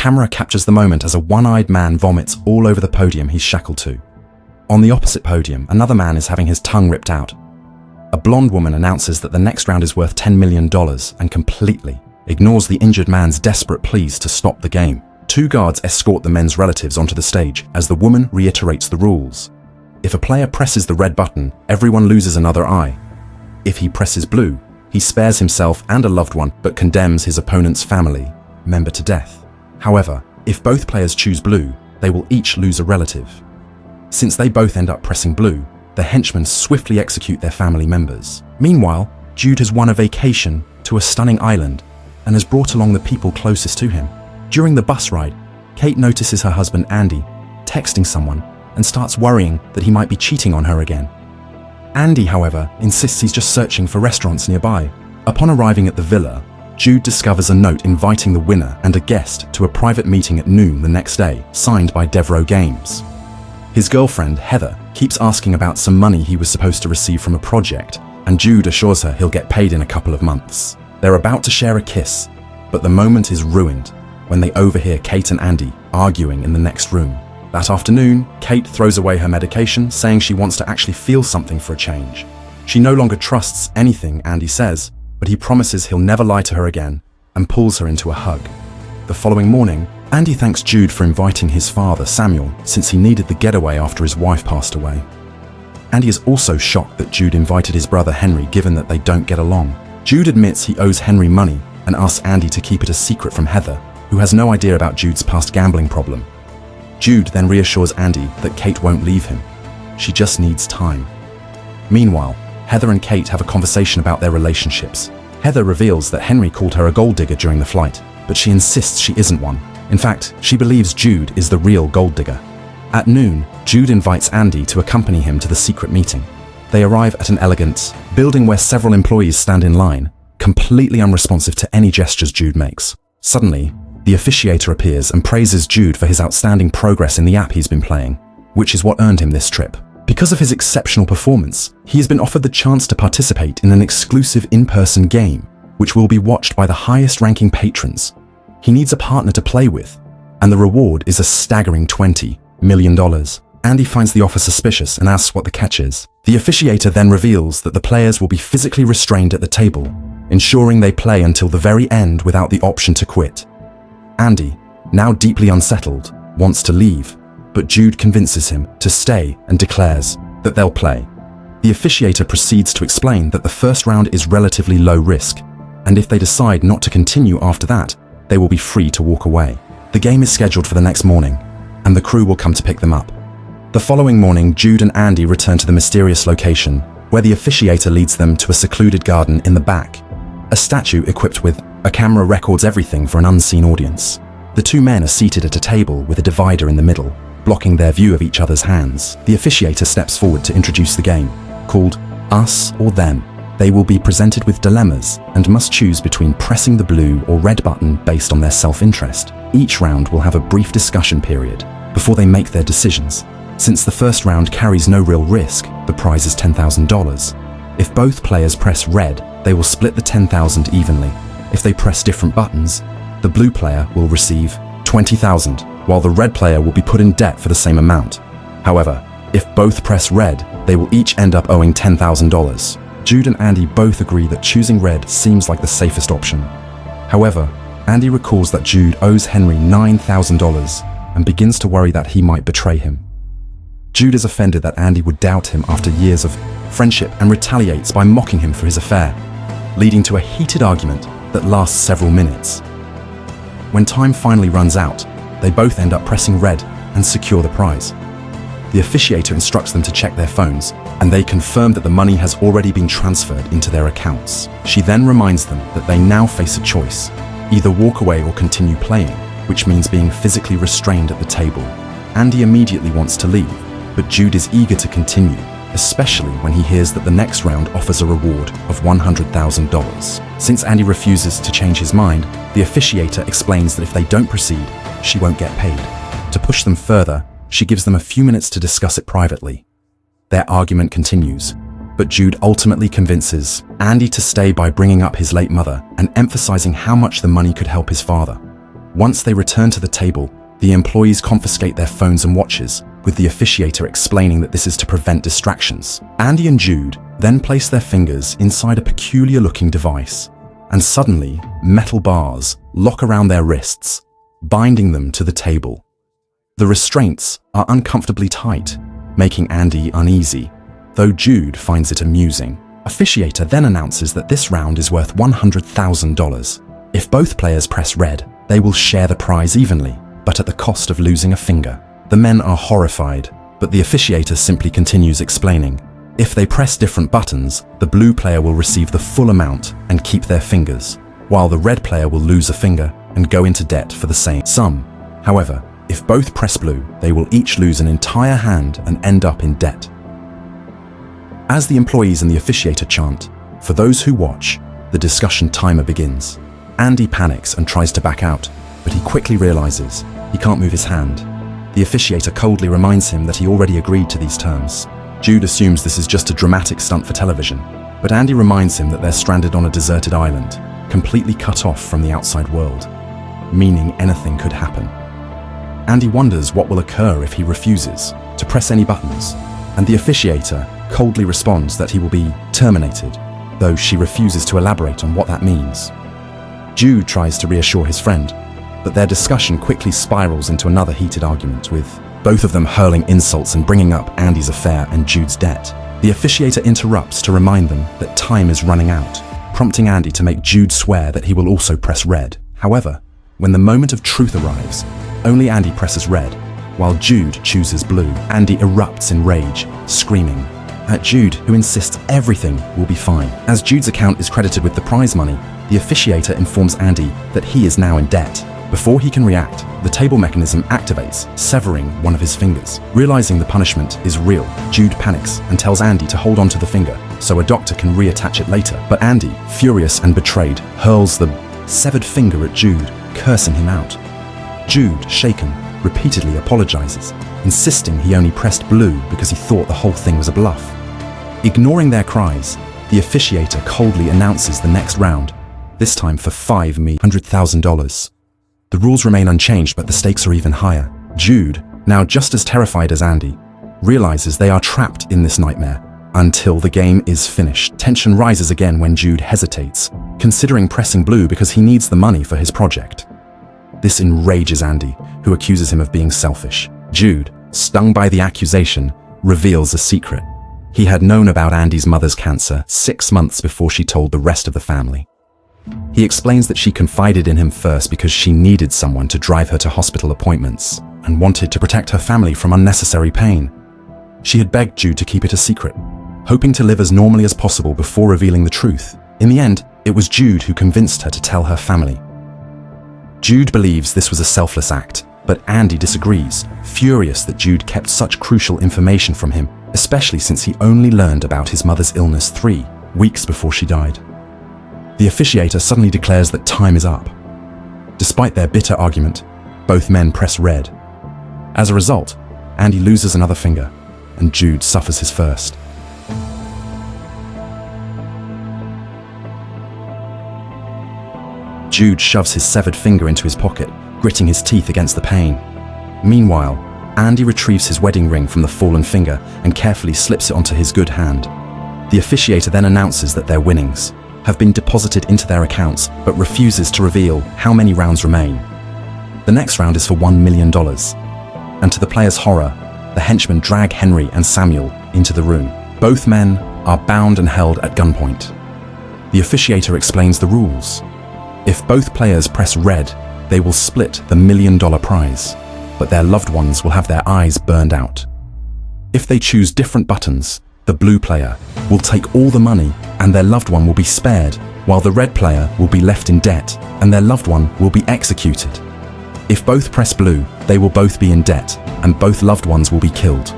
camera captures the moment as a one-eyed man vomits all over the podium he's shackled to. On the opposite podium, another man is having his tongue ripped out. A blonde woman announces that the next round is worth $10 million and completely ignores the injured man's desperate pleas to stop the game. 2 guards escort the men's relatives onto the stage as the woman reiterates the rules. If a player presses the red button, everyone loses another eye. If he presses blue, he spares himself and a loved one but condemns his opponent's family member to death. However, if both players choose blue, they will each lose a relative. Since they both end up pressing blue, the henchmen swiftly execute their family members. Meanwhile, Jude has won a vacation to a stunning island and has brought along the people closest to him. During the bus ride, Kate notices her husband Andy texting someone and starts worrying that he might be cheating on her again. Andy, however, insists he's just searching for restaurants nearby. Upon arriving at the villa, Jude discovers a note inviting the winner and a guest to a private meeting at noon the next day, signed by Devereaux Games. His girlfriend, Heather, keeps asking about some money he was supposed to receive from a project, and Jude assures her he'll get paid in a couple of months. They're about to share a kiss, but the moment is ruined when they overhear Kate and Andy arguing in the next room. That afternoon, Kate throws away her medication, saying she wants to actually feel something for a change. She no longer trusts anything Andy says, but he promises he'll never lie to her again and pulls her into a hug. The following morning, Andy thanks Jude for inviting his father, Samuel, since he needed the getaway after his wife passed away. Andy is also shocked that Jude invited his brother Henry, given that they don't get along. Jude admits he owes Henry money and asks Andy to keep it a secret from Heather, who has no idea about Jude's past gambling problem. Jude then reassures Andy that Kate won't leave him. She just needs time. Meanwhile, Heather and Kate have a conversation about their relationships. Heather reveals that Henry called her a gold digger during the flight, but she insists she isn't one. In fact, she believes Jude is the real gold digger. At noon, Jude invites Andy to accompany him to the secret meeting. They arrive at an elegant building where several employees stand in line, completely unresponsive to any gestures Jude makes. Suddenly, the Officiator appears and praises Jude for his outstanding progress in the app he's been playing, which is what earned him this trip. Because of his exceptional performance, he has been offered the chance to participate in an exclusive in-person game, which will be watched by the highest-ranking patrons. He needs a partner to play with, and the reward is a staggering $20 million. Andy finds the offer suspicious and asks what the catch is. The Officiator then reveals that the players will be physically restrained at the table, ensuring they play until the very end without the option to quit. Andy, now deeply unsettled, wants to leave, but Jude convinces him to stay and declares that they'll play. The Officiator proceeds to explain that the first round is relatively low risk, and if they decide not to continue after that, they will be free to walk away. The game is scheduled for the next morning, and the crew will come to pick them up. The following morning, Jude and Andy return to the mysterious location, where the Officiator leads them to a secluded garden in the back. A statue equipped with a camera records everything for an unseen audience. The 2 men are seated at a table with a divider in the middle, blocking their view of each other's hands. The Officiator steps forward to introduce the game, called Us or Them. They will be presented with dilemmas and must choose between pressing the blue or red button based on their self-interest. Each round will have a brief discussion period before they make their decisions. Since the first round carries no real risk, the prize is $10,000. If both players press red, they will split the $10,000 evenly. If they press different buttons, the blue player will receive $20,000, while the red player will be put in debt for the same amount. However, if both press red, they will each end up owing $10,000. Jude and Andy both agree that choosing red seems like the safest option. However, Andy recalls that Jude owes Henry $9,000 and begins to worry that he might betray him. Jude is offended that Andy would doubt him after years of friendship and retaliates by mocking him for his affair, leading to a heated argument that lasts several minutes. When time finally runs out, they both end up pressing red and secure the prize. The Officiator instructs them to check their phones, and they confirm that the money has already been transferred into their accounts. She then reminds them that they now face a choice: either walk away or continue playing, which means being physically restrained at the table. Andy immediately wants to leave, but Jude is eager to continue, especially when he hears that the next round offers a reward of $100,000. Since Andy refuses to change his mind, the Officiator explains that if they don't proceed, she won't get paid. To push them further, she gives them a few minutes to discuss it privately. Their argument continues, but Jude ultimately convinces Andy to stay by bringing up his late mother and emphasizing how much the money could help his father. Once they return to the table, the employees confiscate their phones and watches, with the officiator explaining that this is to prevent distractions. Andy and Jude then place their fingers inside a peculiar-looking device, and suddenly, metal bars lock around their wrists, binding them to the table. The restraints are uncomfortably tight, making Andy uneasy, though Jude finds it amusing. Officiator then announces that this round is worth $100,000. If both players press red, they will share the prize evenly, but at the cost of losing a finger. The men are horrified, but the officiator simply continues explaining. If they press different buttons, the blue player will receive the full amount and keep their fingers, while the red player will lose a finger and go into debt for the same sum. However, if both press blue, they will each lose an entire hand and end up in debt. As the employees and the officiator chant, for those who watch, the discussion timer begins. Andy panics and tries to back out, but he quickly realizes he can't move his hand. The officiator coldly reminds him that he already agreed to these terms. Jude assumes this is just a dramatic stunt for television, but Andy reminds him that they're stranded on a deserted island, completely cut off from the outside world, meaning anything could happen. Andy wonders what will occur if he refuses to press any buttons, and the officiator coldly responds that he will be terminated, though she refuses to elaborate on what that means. Jude tries to reassure his friend, but their discussion quickly spirals into another heated argument, with both of them hurling insults and bringing up Andy's affair and Jude's debt. The officiator interrupts to remind them that time is running out, prompting Andy to make Jude swear that he will also press red. However, when the moment of truth arrives, only Andy presses red, while Jude chooses blue. Andy erupts in rage, screaming at Jude, who insists everything will be fine. As Jude's account is credited with the prize money, the officiator informs Andy that he is now in debt. Before he can react, the table mechanism activates, severing one of his fingers. Realizing the punishment is real, Jude panics and tells Andy to hold on to the finger so a doctor can reattach it later. But Andy, furious and betrayed, hurls the severed finger at Jude, cursing him out. Jude, shaken, repeatedly apologizes, insisting he only pressed blue because he thought the whole thing was a bluff. Ignoring their cries, the officiator coldly announces the next round, this time for $500,000. The rules remain unchanged, but the stakes are even higher. Jude, now just as terrified as Andy, realizes they are trapped in this nightmare until the game is finished. Tension rises again when Jude hesitates, considering pressing blue because he needs the money for his project. This enrages Andy, who accuses him of being selfish. Jude, stung by the accusation, reveals a secret. He had known about Andy's mother's cancer 6 months before she told the rest of the family. He explains that she confided in him first because she needed someone to drive her to hospital appointments and wanted to protect her family from unnecessary pain. She had begged Jude to keep it a secret, hoping to live as normally as possible before revealing the truth. In the end, it was Jude who convinced her to tell her family. Jude believes this was a selfless act, but Andy disagrees, furious that Jude kept such crucial information from him, especially since he only learned about his mother's illness 3 weeks before she died. The officiator suddenly declares that time is up. Despite their bitter argument, both men press red. As a result, Andy loses another finger, and Jude suffers his first. Jude shoves his severed finger into his pocket, gritting his teeth against the pain. Meanwhile, Andy retrieves his wedding ring from the fallen finger and carefully slips it onto his good hand. The officiator then announces that their winnings have been deposited into their accounts, but refuses to reveal how many rounds remain. The next round is for $1 million, and to the players' horror, the henchmen drag Henry and Samuel into the room. Both men are bound and held at gunpoint. The officiator explains the rules. If both players press red, they will split the $1 million prize, but their loved ones will have their eyes burned out. If they choose different buttons, the blue player will take all the money and their loved one will be spared, while the red player will be left in debt and their loved one will be executed. If both press blue, they will both be in debt and both loved ones will be killed.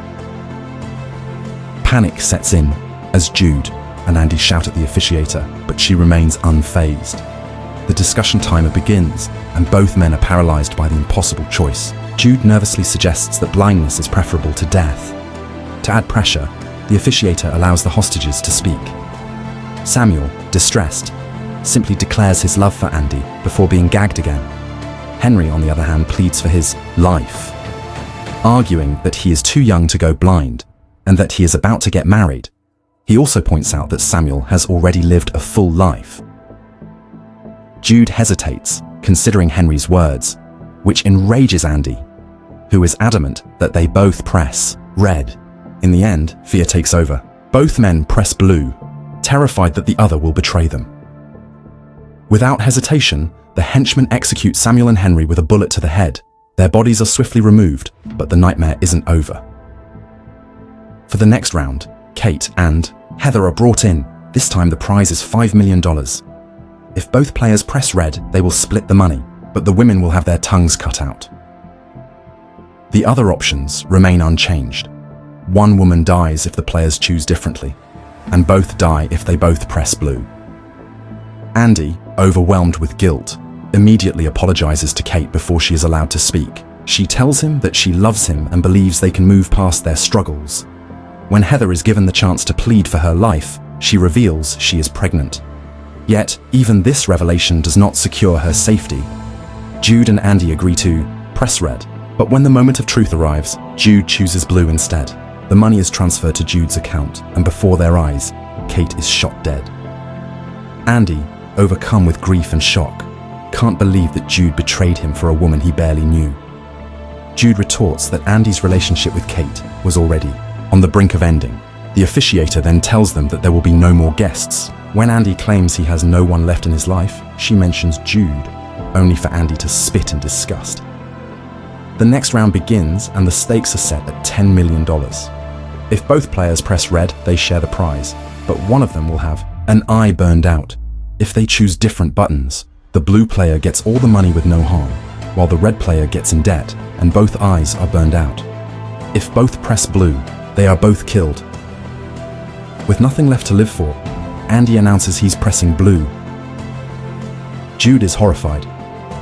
Panic sets in as Jude and Andy shout at the officiator, but she remains unfazed. The discussion timer begins and both men are paralyzed by the impossible choice. Jude nervously suggests that blindness is preferable to death. To add pressure, the officiator allows the hostages to speak. Samuel, distressed, simply declares his love for Andy before being gagged again. Henry, on the other hand, pleads for his life, arguing that he is too young to go blind and that he is about to get married. He also points out that Samuel has already lived a full life. Jude hesitates, considering Henry's words, which enrages Andy, who is adamant that they both press red. In the end, fear takes over. Both men press blue, terrified that the other will betray them. Without hesitation, the henchmen execute Samuel and Henry with a bullet to the head. Their bodies are swiftly removed, but the nightmare isn't over. For the next round, Kate and Heather are brought in. This time the prize is $5 million. If both players press red, they will split the money, but the women will have their tongues cut out. The other options remain unchanged. One woman dies if the players choose differently, and both die if they both press blue. Andy, overwhelmed with guilt, immediately apologizes to Kate before she is allowed to speak. She tells him that she loves him and believes they can move past their struggles. When Heather is given the chance to plead for her life, she reveals she is pregnant. Yet, even this revelation does not secure her safety. Jude and Andy agree to press red, but when the moment of truth arrives, Jude chooses blue instead. The money is transferred to Jude's account, and before their eyes, Kate is shot dead. Andy, overcome with grief and shock, can't believe that Jude betrayed him for a woman he barely knew. Jude retorts that Andy's relationship with Kate was already on the brink of ending. The officiator then tells them that there will be no more guests. When Andy claims he has no one left in his life, she mentions Jude, only for Andy to spit in disgust. The next round begins and the stakes are set at $10 million. If both players press red, they share the prize, but one of them will have an eye burned out. If they choose different buttons, the blue player gets all the money with no harm, while the red player gets in debt and both eyes are burned out. If both press blue, they are both killed. With nothing left to live for, Andy announces he's pressing blue. Jude is horrified,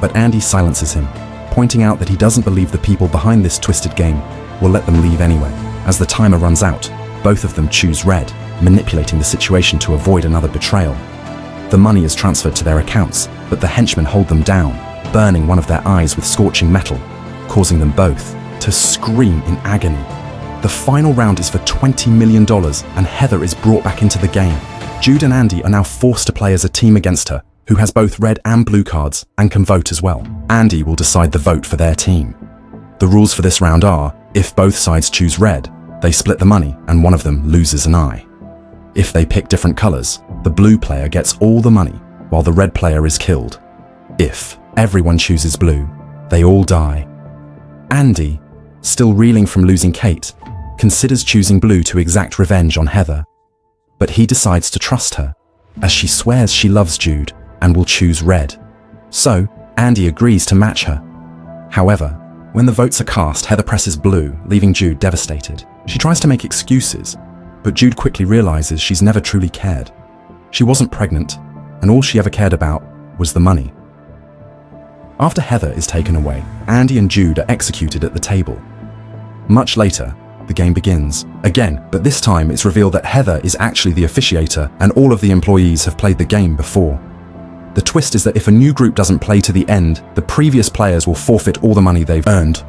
but Andy silences him, pointing out that he doesn't believe the people behind this twisted game will let them leave anyway. As the timer runs out, both of them choose red, manipulating the situation to avoid another betrayal. The money is transferred to their accounts, but the henchmen hold them down, burning one of their eyes with scorching metal, causing them both to scream in agony. The final round is for $20 million, and Heather is brought back into the game. Jude and Andy are now forced to play as a team against her, who has both red and blue cards and can vote as well. Andy will decide the vote for their team. The rules for this round are, if both sides choose red, they split the money and one of them loses an eye. If they pick different colors, the blue player gets all the money, while the red player is killed. If everyone chooses blue, they all die. Andy, still reeling from losing Kate, considers choosing blue to exact revenge on Heather. But he decides to trust her, as she swears she loves Jude and will choose red. So, Andy agrees to match her. However, when the votes are cast, Heather presses blue, leaving Jude devastated. She tries to make excuses, but Jude quickly realizes she's never truly cared. She wasn't pregnant, and all she ever cared about was the money. After Heather is taken away, Andy and Jude are executed at the table. Much later, the game begins again, but this time it's revealed that Heather is actually the officiator and all of the employees have played the game before. The twist is that if a new group doesn't play to the end, the previous players will forfeit all the money they've earned.